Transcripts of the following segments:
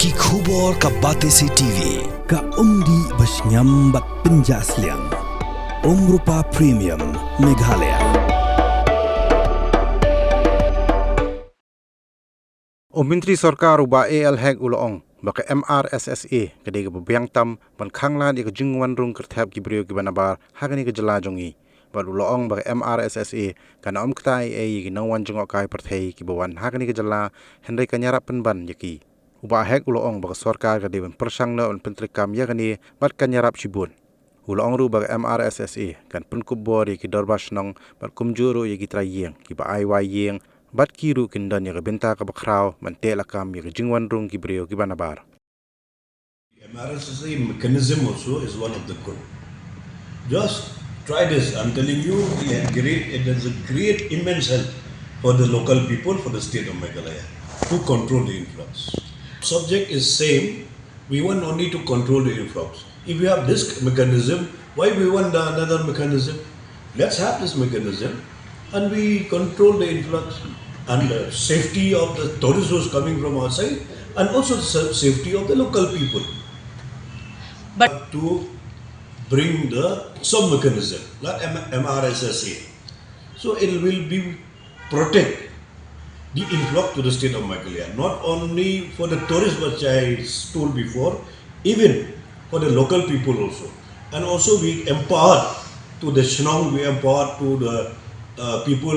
ki khubor ka batesi TV ka umdi basnyam bat penjasliang Rupa Premium Meghalaya. Menteri Sarkar uba AL hek ulong baka Mrssa kadega Biang tam ban Khanglad ke Jingwan Rung Kyrthep ki Kiba Nabar hagani ke jela jongi bal ulong baka Mrssa kana ktai ki nawan jongok kai perthei ki bawan hagani ke jela Henry kanyarap penban yaki uba hek ulong baka Sarkar kadega ban persangna on pentrikam yakani bat kanyarap shibun ulong ru baka Mrssa kan penkubor ki dorbas nong bat kumjuru yaki trayeng ki ba ai yeng bat kiru kindan ya benta ka bakraw mantela kam ya Jingwan Rung ki Kiba Nabar. Mrssa mechanism also is one of the good. Just try this. I'm telling you, it has a great immense help for the local people, for the state of Meghalaya to control the influx. Subject is same. We want only to control the influx. If we have this mechanism, why we want another mechanism? Let's have this mechanism and we control the influx and the safety of the tourists who is coming from outside and also the safety of the local people. But to bring the some mechanism, not Mrssa. So it will be protect the influx to the state of Meghalaya, not only for the tourists which I told before, even for the local people also. And also we empower to the Shnong, we empower to the people,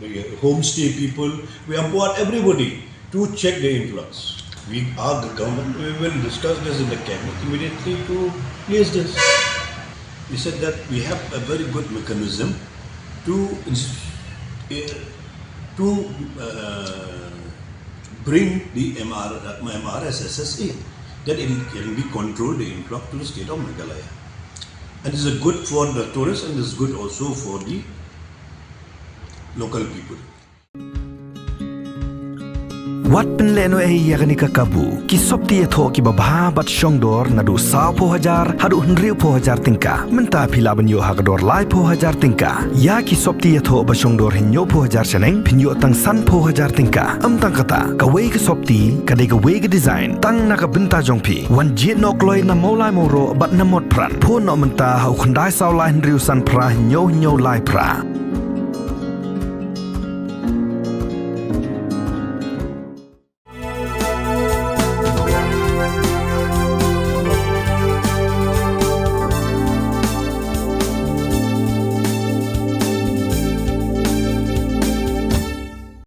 the homestay people, we empower everybody to check the influx. We are the government, we will discuss this in the cabinet immediately to place this. We said that we have a very good mechanism to bring the Mrssa in, that it can be controlled the influx to the state of Meghalaya. And this is good for the tourists and this is good also for the local people. Wat penleno yakani kakabu ki sopti etho ki babha bat shongdor nadu saw po hajar hadu hundriu po hajar tingka menta phila banyo hagador lai po hajar tingka ya ki sopti etho ba shongdor hinyo po hajar seneng pinyo tang san po hajar tingka tang kata ka we ki sopti ka de ka we ki design tang na ka benta jongpi wan jit nok loi na molai moro bat na mot pran po no menta hau khandai saw lai hundriu san pra hinyo lai pra